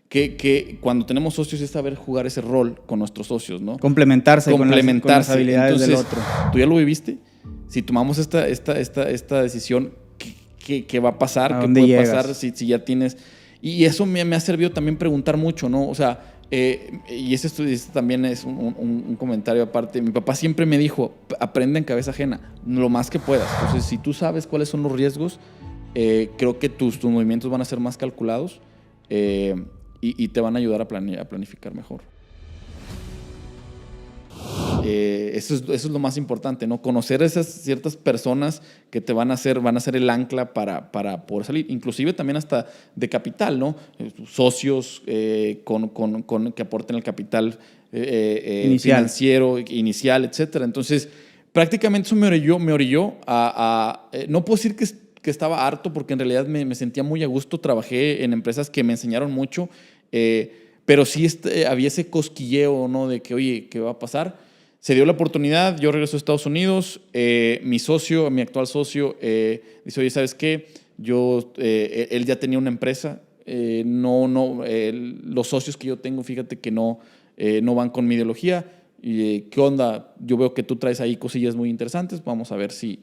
que cuando tenemos socios es saber jugar ese rol con nuestros socios, ¿no? Complementarse con las habilidades. Entonces, del otro. ¿tú ya lo viviste? Si tomamos esta decisión, ¿qué va a pasar? ¿Qué puede pasar si ya tienes? Y eso me ha servido también preguntar mucho, ¿no? O sea, y este también es un comentario aparte. Mi papá siempre me dijo, aprende en cabeza ajena, lo más que puedas. Entonces, si tú sabes cuáles son los riesgos, creo que tus movimientos van a ser más calculados y te van a ayudar a planificar mejor. Eso es lo más importante, ¿no? Conocer esas ciertas personas que te van a ser el ancla para poder salir, inclusive también hasta de capital, ¿no? Socios que aporten el capital financiero, inicial, etcétera. Entonces, prácticamente eso me orilló a no puedo decir que estaba harto, porque en realidad me sentía muy a gusto. Trabajé en empresas que me enseñaron mucho, pero sí había ese cosquilleo, ¿no? De que, oye, ¿qué va a pasar? Se dio la oportunidad, yo regreso a Estados Unidos, mi actual socio, dice, oye, ¿sabes qué? Él ya tenía una empresa, los socios que yo tengo, fíjate que no van con mi ideología. ¿Qué onda? Yo veo que tú traes ahí cosillas muy interesantes, vamos a ver si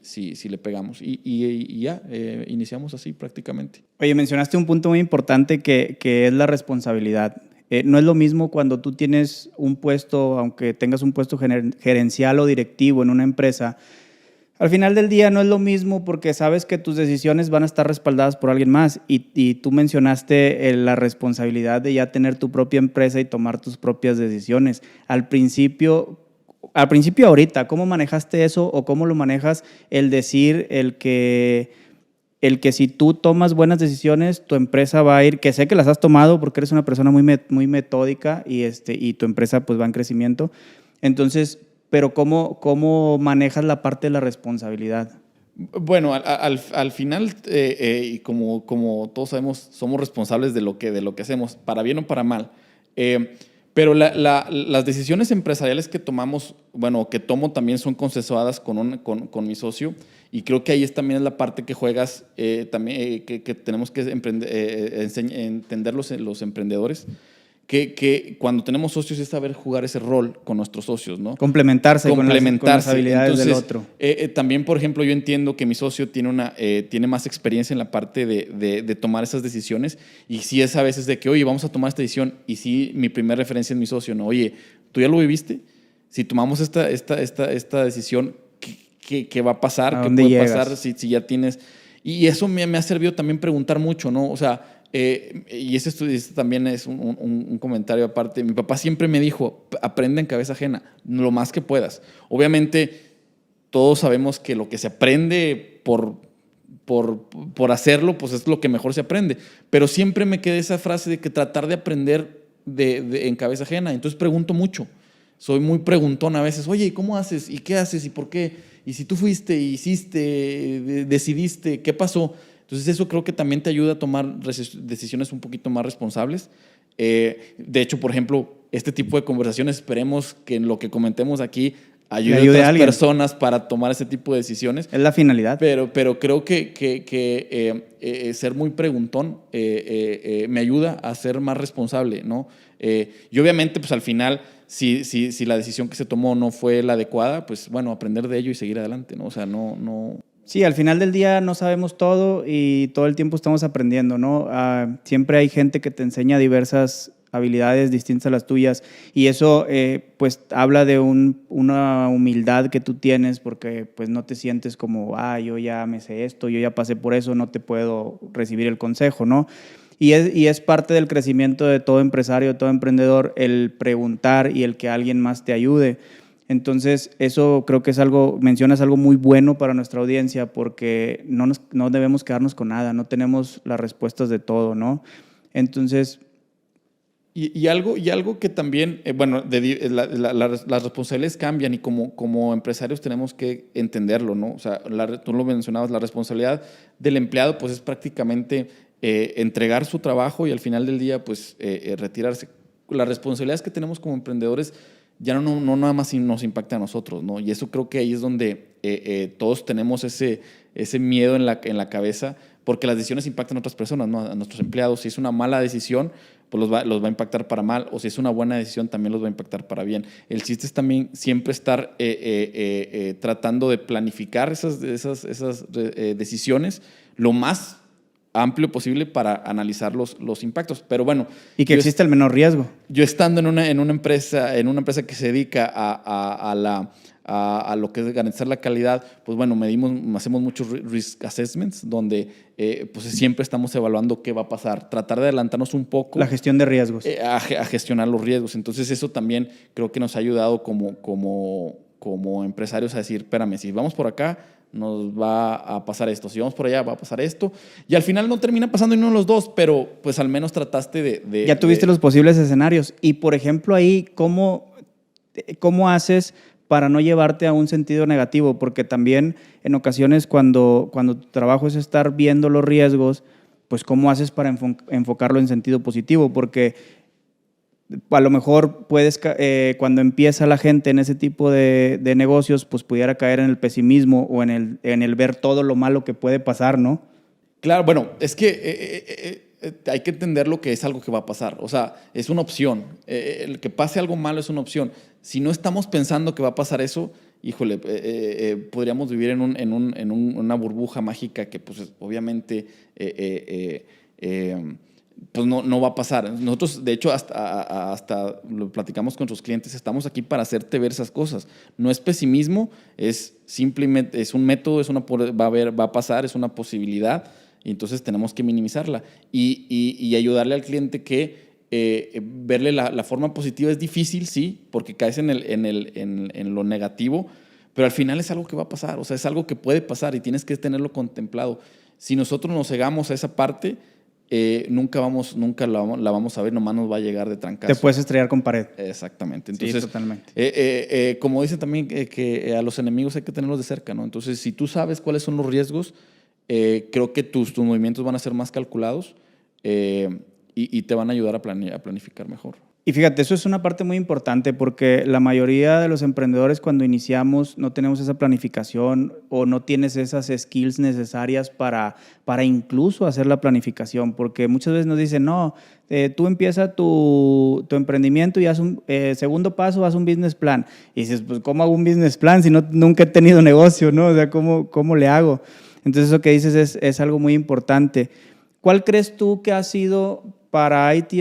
le pegamos. Y ya, iniciamos así prácticamente. Oye, mencionaste un punto muy importante que es la responsabilidad. No es lo mismo cuando tú tienes un puesto, aunque tengas un puesto gerencial o directivo en una empresa. Al final del día no es lo mismo, porque sabes que tus decisiones van a estar respaldadas por alguien más, y tú mencionaste la responsabilidad de ya tener tu propia empresa y tomar tus propias decisiones. Al principio ahorita, ¿cómo manejaste eso, o cómo lo manejas el decir el que si tú tomas buenas decisiones, tu empresa va a ir, que sé que las has tomado porque eres una persona muy metódica y tu empresa pues va en crecimiento? Entonces, pero ¿cómo manejas la parte de la responsabilidad? Bueno, al final, y como todos sabemos, somos responsables de lo que hacemos, para bien o para mal. Pero las decisiones empresariales que tomamos, bueno, que tomo, también son consensuadas con mi socio, y creo que ahí también es la parte que juegas, también, que tenemos que entender los emprendedores, que cuando tenemos socios es saber jugar ese rol con nuestros socios, ¿no? Complementarse con las habilidades. Entonces, del otro. También, por ejemplo, yo entiendo que mi socio tiene más experiencia en la parte de tomar esas decisiones, y sí es a veces de que, oye, vamos a tomar esta decisión, y sí, mi primera referencia es mi socio, ¿no? Oye, ¿tú ya lo viviste? Si tomamos esta decisión, ¿qué va a pasar? ¿Qué puede pasar si ya tienes? Y eso me ha servido también preguntar mucho, ¿no? O sea, y este también es un comentario aparte. Mi papá siempre me dijo, aprende en cabeza ajena, lo más que puedas. Obviamente, todos sabemos que lo que se aprende por hacerlo, pues es lo que mejor se aprende. Pero siempre me quedé esa frase de que tratar de aprender en cabeza ajena. Entonces pregunto mucho. Soy muy preguntón a veces. Oye, ¿cómo haces? ¿Y qué haces? ¿Y por qué? ¿Y si tú fuiste, hiciste, decidiste? ¿Qué pasó? Entonces eso creo que también te ayuda a tomar decisiones un poquito más responsables. De hecho, por ejemplo, este tipo de conversaciones, esperemos que en lo que comentemos aquí ayude a otras personas para tomar ese tipo de decisiones. Es la finalidad. Pero creo que ser muy preguntón me ayuda a ser más responsable, ¿no? Y obviamente, pues al final, si la decisión que se tomó no fue la adecuada, pues bueno, aprender de ello y seguir adelante, ¿no? O sea, no. Sí, al final del día no sabemos todo y todo el tiempo estamos aprendiendo, ¿no? Siempre hay gente que te enseña diversas habilidades distintas a las tuyas, y eso pues habla de una humildad que tú tienes, porque pues no te sientes como, yo ya me sé esto, yo ya pasé por eso, no te puedo recibir el consejo, ¿no? Y es parte del crecimiento de todo empresario, de todo emprendedor, el preguntar y el que alguien más te ayude. Entonces, eso creo que mencionas algo muy bueno para nuestra audiencia, porque no debemos quedarnos con nada, no tenemos las respuestas de todo, ¿no? Entonces... Y algo que también, las responsabilidades cambian, y como empresarios tenemos que entenderlo, ¿no? O sea, tú lo mencionabas, la responsabilidad del empleado pues es prácticamente entregar su trabajo y al final del día pues retirarse. Las responsabilidades que tenemos como emprendedores ya no nada más nos impacta a nosotros, ¿no? Y eso creo que ahí es donde todos tenemos ese miedo en la cabeza, porque las decisiones impactan a otras personas, ¿no? A nuestros empleados. Si es una mala decisión, pues los va a impactar para mal, o si es una buena decisión, también los va a impactar para bien. El chiste es también siempre estar tratando de planificar esas decisiones lo más amplio posible para analizar los impactos. Pero bueno. Y que existe el menor riesgo. Yo estando en una empresa que se dedica a lo que es garantizar la calidad, pues bueno, hacemos muchos risk assessments, donde pues siempre estamos evaluando qué va a pasar, tratar de adelantarnos un poco. La gestión de riesgos. A gestionar los riesgos. Entonces eso también creo que nos ha ayudado como empresarios a decir, espérame, si vamos por acá, nos va a pasar esto, si vamos por allá va a pasar esto, y al final no termina pasando ni uno de los dos, pero pues al menos trataste de ya tuviste los posibles escenarios. Y por ejemplo ahí, ¿cómo haces para no llevarte a un sentido negativo? Porque también en ocasiones cuando tu trabajo es estar viendo los riesgos, pues ¿cómo haces para enfocarlo en sentido positivo? Porque a lo mejor puedes, cuando empieza la gente en ese tipo de negocios, pues pudiera caer en el pesimismo o en el ver todo lo malo que puede pasar, ¿no? Claro, bueno, es que hay que entender lo que es algo que va a pasar. O sea, es una opción. El que pase algo malo es una opción. Si no estamos pensando que va a pasar eso, híjole, podríamos vivir en una burbuja mágica que pues obviamente pues no va a pasar. Nosotros, de hecho, hasta lo platicamos con nuestros clientes, estamos aquí para hacerte ver esas cosas. No es pesimismo, es simplemente, es un método, va a pasar, es una posibilidad, y entonces tenemos que minimizarla y ayudarle al cliente que verle la forma positiva es difícil, sí, porque caes en lo negativo, pero al final es algo que va a pasar, o sea, es algo que puede pasar y tienes que tenerlo contemplado. Si nosotros nos cegamos a esa parte, nunca la vamos a ver, nomás nos va a llegar de trancazo. Te puedes estrellar con pared. Exactamente. Entonces, sí, totalmente. Como dicen también que a los enemigos hay que tenerlos de cerca, ¿no? Entonces, si tú sabes cuáles son los riesgos, creo que tus movimientos van a ser más calculados y te van a ayudar a planificar mejor. Y fíjate, eso es una parte muy importante porque la mayoría de los emprendedores cuando iniciamos no tenemos esa planificación o no tienes esas skills necesarias para incluso hacer la planificación, porque muchas veces nos dicen, no, tú empieza tu emprendimiento y haz segundo paso, haz un business plan. Y dices, pues ¿cómo hago un business plan si nunca he tenido negocio, ¿no? O sea, ¿cómo le hago? Entonces eso que dices es algo muy importante. ¿Cuál crees tú que ha sido para ITS